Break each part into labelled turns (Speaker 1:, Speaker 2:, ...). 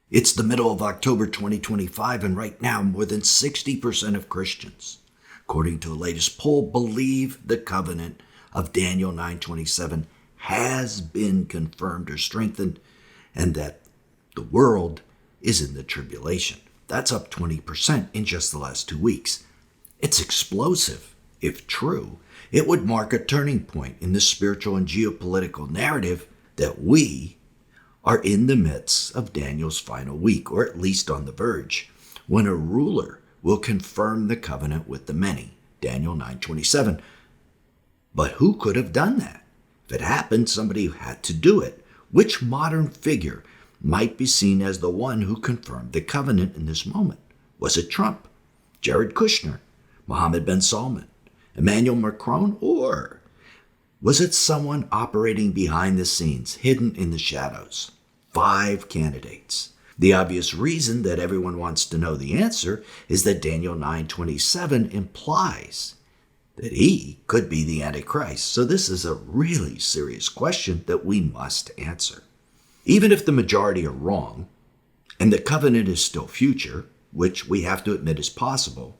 Speaker 1: It's the middle of October 2025, and right now more than 60% of Christians, according to the latest poll, believe the covenant of Daniel 9:27 has been confirmed or strengthened, and that the world is in the tribulation. That's up 20% in just the last 2 weeks. It's explosive. If true, it would mark a turning point in the spiritual and geopolitical narrative that we are in the midst of Daniel's final week, or at least on the verge, when a ruler will confirm the covenant with the many, Daniel 9:27. But who could have done that? If it happened, somebody had to do it. Which modern figure might be seen as the one who confirmed the covenant in this moment? Was it Trump, Jared Kushner, Mohammed bin Salman, Emmanuel Macron, or was it someone operating behind the scenes, hidden in the shadows? 5 candidates. The obvious reason that everyone wants to know the answer is that Daniel 9:27 implies that he could be the Antichrist. So this is a really serious question that we must answer. Even if the majority are wrong, and the covenant is still future, which we have to admit is possible,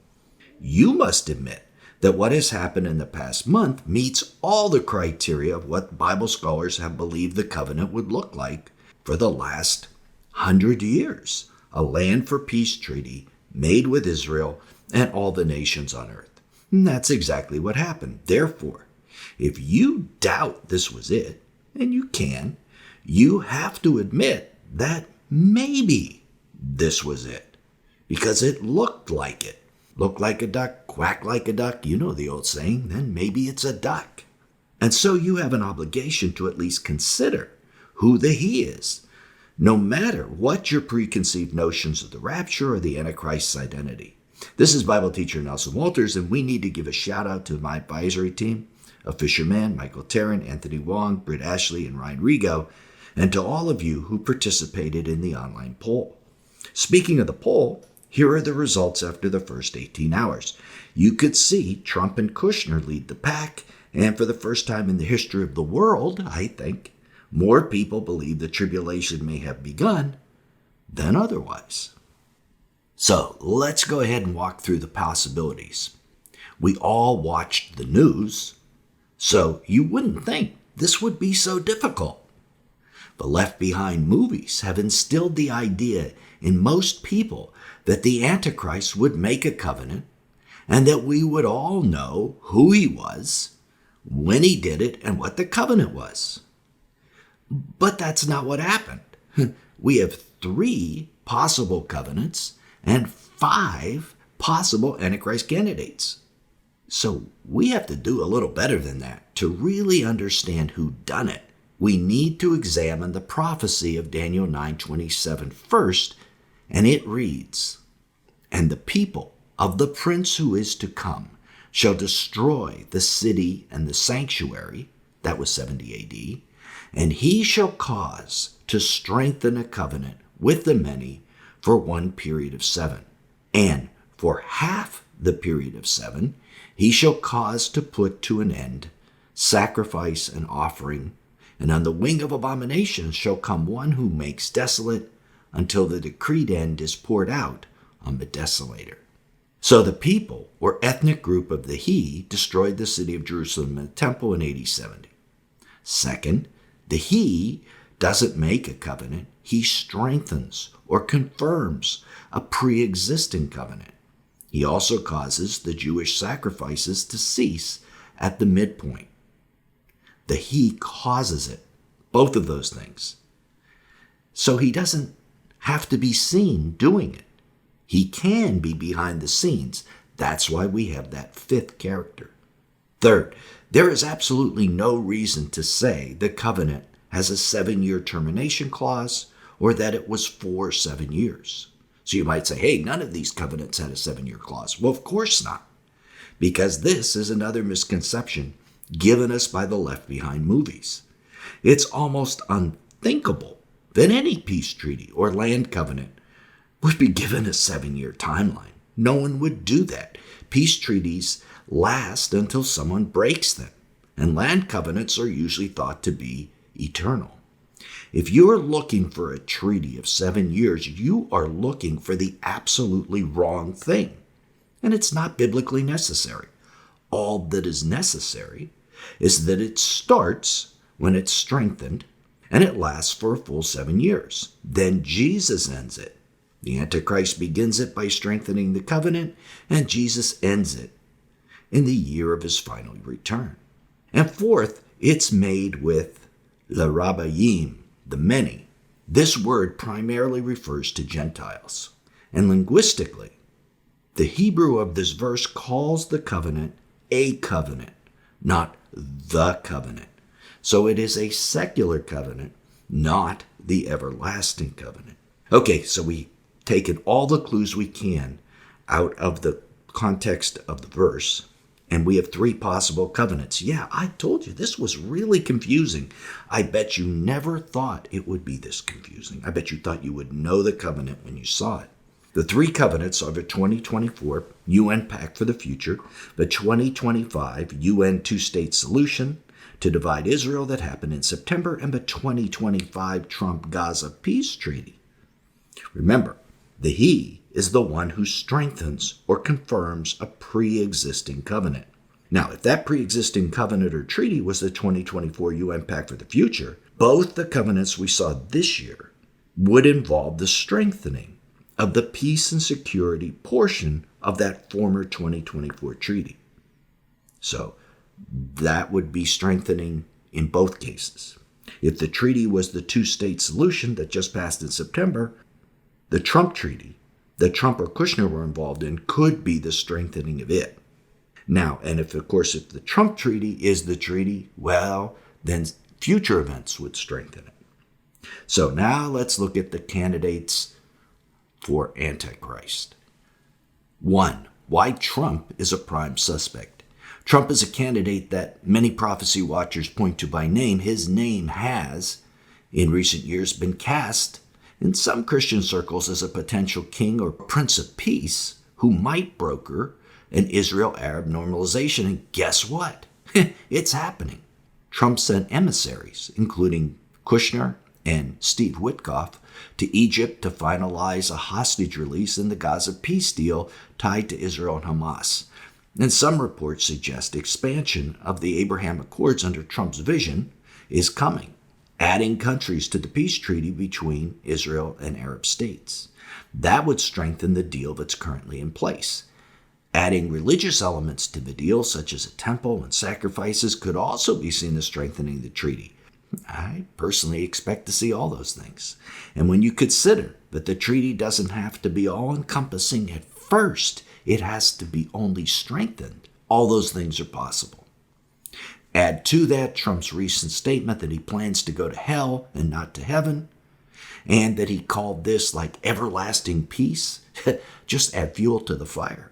Speaker 1: you must admit that what has happened in the past month meets all the criteria of what Bible scholars have believed the covenant would look like for the last 100 years. A land for peace treaty made with Israel and all the nations on earth. And that's exactly what happened. Therefore, if you doubt this was it, and you can, you have to admit that maybe this was it, because it looked like it. Look like a duck, quack like a duck, you know the old saying, then maybe it's a duck. And so you have an obligation to at least consider who the he is, no matter what your preconceived notions of the rapture or the Antichrist's identity. This is Bible teacher Nelson Walters, and we need to give a shout out to my advisory team of Fisherman, Michael Tarrant, Anthony Wong, Britt Ashley, and Ryan Rigo, and to all of you who participated in the online poll. Speaking of the poll, here are the results after the first 18 hours. You could see Trump and Kushner lead the pack, and for the first time in the history of the world, I think, more people believe the tribulation may have begun than otherwise. So let's go ahead and walk through the possibilities. We all watched the news, so you wouldn't think this would be so difficult. The Left Behind movies have instilled the idea in most people that the Antichrist would make a covenant and that we would all know who he was, when he did it, and what the covenant was. But that's not what happened. We have 3 possible covenants and 5 possible Antichrist candidates. So we have to do a little better than that. To really understand who done it, we need to examine the prophecy of Daniel 9:27 first, and it reads, "And the people of the prince who is to come shall destroy the city and the sanctuary," that was 70 AD, "and he shall cause to strengthen a covenant with the many for 1 period of 7. And for half the period of 7, he shall cause to put to an end sacrifice and offering, and on the wing of abominations shall come one who makes desolate until the decreed end is poured out on the desolator." So the people, or ethnic group of the he, destroyed the city of Jerusalem and the temple in AD 70. Second, the he doesn't make a covenant, he strengthens or confirms a pre-existing covenant. He also causes the Jewish sacrifices to cease at the midpoint. The he causes it, both of those things. So he doesn't have to be seen doing it. He can be behind the scenes. That's why we have that 5th character. Third, there is absolutely no reason to say the covenant has a 7-year termination clause or that it was for 7 years. So you might say, hey, none of these covenants had a 7-year clause. Well, of course not, because this is another misconception given us by the Left Behind movies. It's almost unthinkable that any peace treaty or land covenant would be given a 7-year timeline. No one would do that. Peace treaties last until someone breaks them, and land covenants are usually thought to be eternal. If you're looking for a treaty of 7 years, you are looking for the absolutely wrong thing. And it's not biblically necessary. All that is necessary is that it starts when it's strengthened and it lasts for a full 7 years. Then Jesus ends it. The Antichrist begins it by strengthening the covenant, and Jesus ends it in the year of his final return. And fourth, it's made with l'Rabayim, the many. This word primarily refers to Gentiles. And linguistically, the Hebrew of this verse calls the covenant a covenant, not the covenant. So it is a secular covenant, not the everlasting covenant. Okay, so we've taken all the clues we can out of the context of the verse, and we have 3 possible covenants. Yeah, I told you this was really confusing. I bet you never thought it would be this confusing. I bet you thought you would know the covenant when you saw it. The 3 covenants are the 2024 UN Pact for the Future, the 2025 UN two-state solution to divide Israel that happened in September, and the 2025 Trump-Gaza peace treaty. Remember, the he is the one who strengthens or confirms a pre-existing covenant. Now, if that pre-existing covenant or treaty was the 2024 UN Pact for the Future, both the covenants we saw this year would involve the strengthening of the peace and security portion of that former 2024 treaty. So that would be strengthening in both cases. If the treaty was the two-state solution that just passed in September, the Trump treaty that Trump or Kushner were involved in could be the strengthening of it. Now, and if the Trump treaty is the treaty, well, then future events would strengthen it. So now let's look at the candidates for Antichrist. 1. Why Trump is a prime suspect. Trump is a candidate that many prophecy watchers point to by name. His name has, in recent years, been cast in some Christian circles as a potential king or prince of peace who might broker an Israel-Arab normalization. And guess what? It's happening. Trump sent emissaries, including Kushner and Steve Witkoff, to Egypt to finalize a hostage release in the Gaza peace deal tied to Israel and Hamas. And some reports suggest expansion of the Abraham Accords under Trump's vision is coming, adding countries to the peace treaty between Israel and Arab states. That would strengthen the deal that's currently in place. Adding religious elements to the deal, such as a temple and sacrifices, could also be seen as strengthening the treaty. I personally expect to see all those things. And when you consider that the treaty doesn't have to be all-encompassing at first, it has to be only strengthened, all those things are possible. Add to that Trump's recent statement that he plans to go to hell and not to heaven, and that he called this like everlasting peace. Just add fuel to the fire.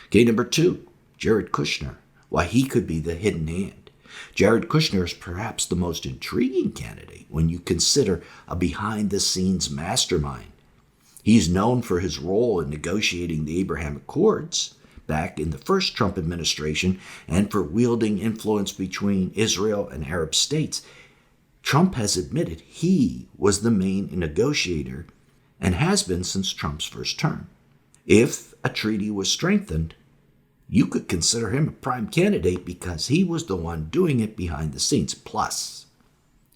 Speaker 1: Okay, number 2, Jared Kushner, why he could be the hidden hand. Jared Kushner is perhaps the most intriguing candidate when you consider a behind-the-scenes mastermind. He's known for his role in negotiating the Abraham Accords back in the first Trump administration and for wielding influence between Israel and Arab states. Trump has admitted he was the main negotiator and has been since Trump's first term. If a treaty was strengthened, you could consider him a prime candidate because he was the one doing it behind the scenes. Plus,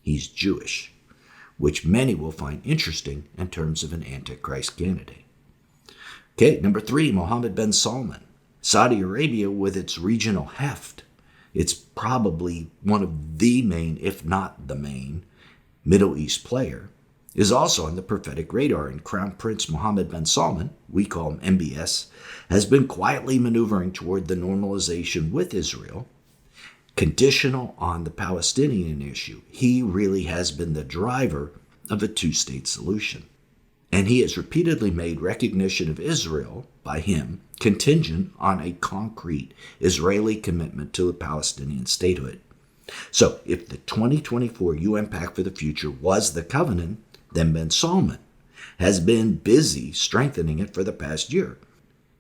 Speaker 1: he's Jewish, which many will find interesting in terms of an Antichrist candidate. Okay, number 3, Mohammed bin Salman. Saudi Arabia, with its regional heft, it's probably one of the main, if not the main, Middle East player, is also on the prophetic radar, and Crown Prince Mohammed bin Salman, we call him MBS, has been quietly maneuvering toward the normalization with Israel, conditional on the Palestinian issue. He really has been the driver of a two-state solution. And he has repeatedly made recognition of Israel by him contingent on a concrete Israeli commitment to a Palestinian statehood. So if the 2024 UN Pact for the Future was the covenant, then bin Salman has been busy strengthening it for the past year.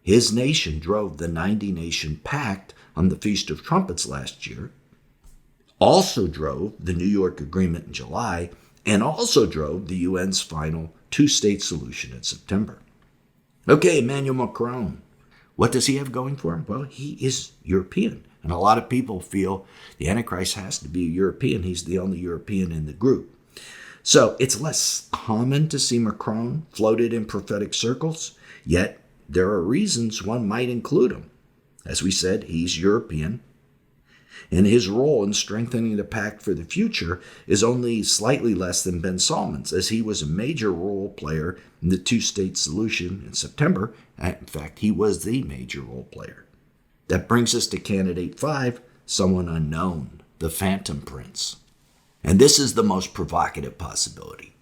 Speaker 1: His nation drove the 90-nation pact on the Feast of Trumpets last year, also drove the New York Agreement in July, and also drove the UN's final two-state solution in September. Okay, Emmanuel Macron. What does he have going for him? Well, he is European. And a lot of people feel the Antichrist has to be a European. He's the only European in the group. So it's less common to see Macron floated in prophetic circles, yet there are reasons one might include him. As we said, he's European, and his role in strengthening the pact for the future is only slightly less than Ben Salman's, as he was a major role player in the two-state solution in September. In fact, he was the major role player. That brings us to candidate 5, someone unknown, the Phantom Prince. And this is the most provocative possibility,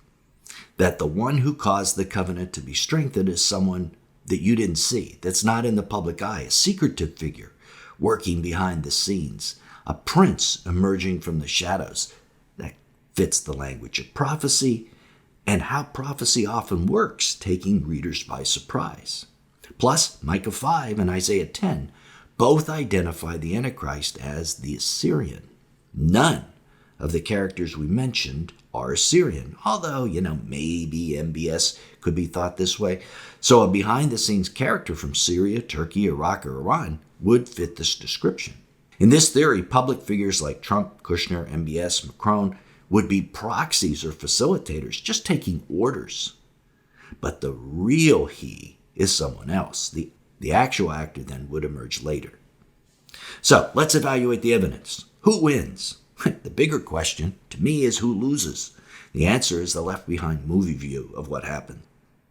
Speaker 1: that the one who caused the covenant to be strengthened is someone that you didn't see, that's not in the public eye, a secretive figure working behind the scenes, a prince emerging from the shadows. That fits the language of prophecy and how prophecy often works, taking readers by surprise. Plus, Micah 5 and Isaiah 10 both identify the Antichrist as the Assyrian. None of the characters we mentioned are Assyrian, although, maybe MBS could be thought this way. So a behind-the-scenes character from Syria, Turkey, Iraq, or Iran would fit this description. In this theory, public figures like Trump, Kushner, MBS, Macron would be proxies or facilitators, just taking orders. But the real he is someone else. The actual actor then would emerge later. So let's evaluate the evidence. Who wins? The bigger question to me is who loses. The answer is the Left Behind movie view of what happened.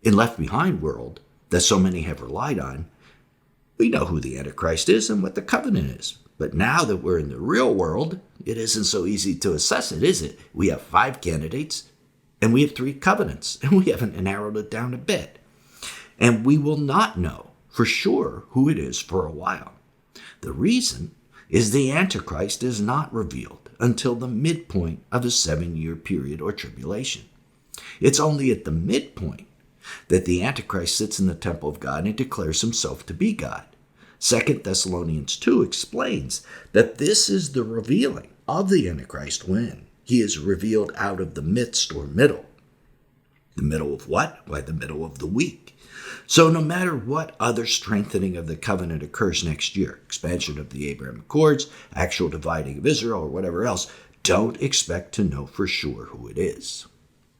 Speaker 1: In Left Behind world that so many have relied on, we know who the Antichrist is and what the covenant is. But now that we're in the real world, it isn't so easy to assess it, is it? We have 5 candidates and we have 3 covenants, and we haven't narrowed it down a bit. And we will not know for sure who it is for a while. The reason is the Antichrist is not revealed until the midpoint of the 7-year period or tribulation. It's only at the midpoint that the Antichrist sits in the temple of God and declares himself to be God. 2 Thessalonians 2 explains that this is the revealing of the Antichrist when he is revealed out of the midst or middle. The middle of what? Why, the middle of the week. So no matter what other strengthening of the covenant occurs next year, expansion of the Abraham Accords, actual dividing of Israel, or whatever else, don't expect to know for sure who it is.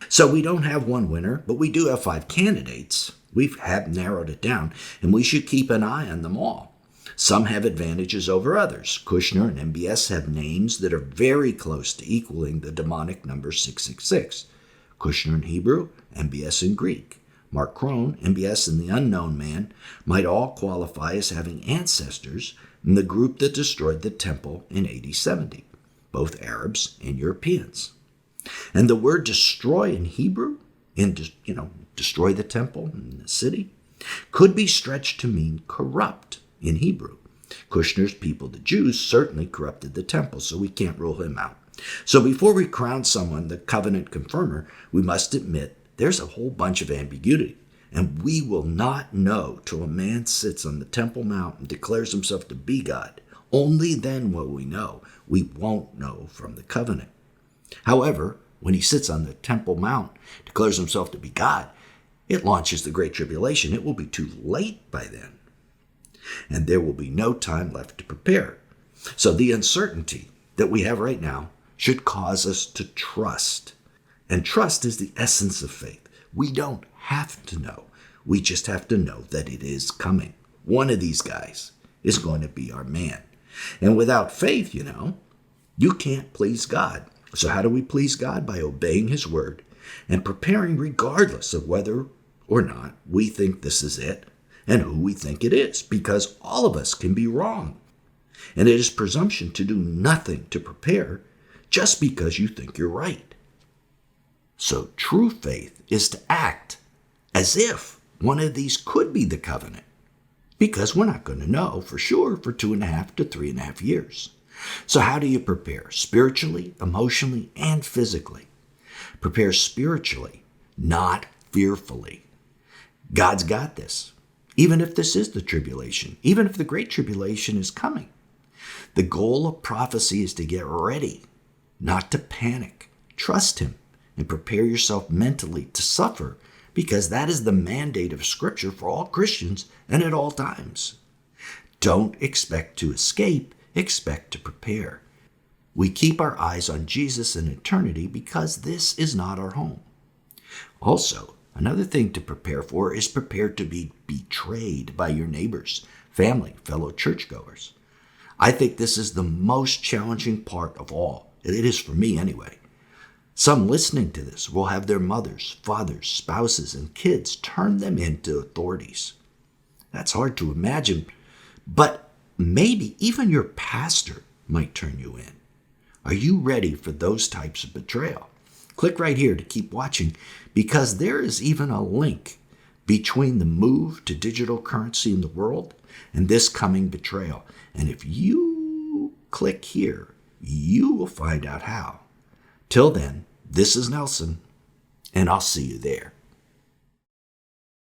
Speaker 1: So we don't have one winner, but we do have 5 candidates. We have narrowed it down, and we should keep an eye on them all. Some have advantages over others. Kushner and MBS have names that are very close to equaling the demonic number 666. Kushner in Hebrew, MBS in Greek. Macron, MBS, and the unknown man might all qualify as having ancestors in the group that destroyed the temple in AD 70, both Arabs and Europeans. And the word destroy in Hebrew, destroy the temple and the city, could be stretched to mean corrupt in Hebrew. Kushner's people, the Jews, certainly corrupted the temple, so we can't rule him out. So before we crown someone the covenant confirmer, we must admit there's a whole bunch of ambiguity, and we will not know till a man sits on the Temple Mount and declares himself to be God. Only then will we know. We won't know from the covenant. However, when he sits on the Temple Mount, declares himself to be God, it launches the Great Tribulation. It will be too late by then, and there will be no time left to prepare. So the uncertainty that we have right now should cause us to trust. And trust is the essence of faith. We don't have to know. We just have to know that it is coming. One of these guys is going to be our man. And without faith, you can't please God. So how do we please God? By obeying his word and preparing regardless of whether or not we think this is it and who we think it is, because all of us can be wrong. And it is presumption to do nothing to prepare just because you think you're right. So true faith is to act as if one of these could be the covenant, because we're not going to know for sure for 2.5 to 3.5 years. So how do you prepare? Spiritually, emotionally, and physically. Prepare spiritually, not fearfully. God's got this, even if this is the tribulation, even if the Great Tribulation is coming. The goal of prophecy is to get ready, not to panic. Trust him and prepare yourself mentally to suffer, because that is the mandate of Scripture for all Christians and at all times. Don't expect to escape, expect to prepare. We keep our eyes on Jesus and eternity because this is not our home. Also, another thing to prepare for is prepare to be betrayed by your neighbors, family, fellow churchgoers. I think this is the most challenging part of all. It is for me anyway. Some listening to this will have their mothers, fathers, spouses, and kids turn them into authorities. That's hard to imagine, but maybe even your pastor might turn you in. Are you ready for those types of betrayal? Click right here to keep watching, because there is even a link between the move to digital currency in the world and this coming betrayal. And if you click here, you will find out how. Till then, this is Nelson, and I'll see you there.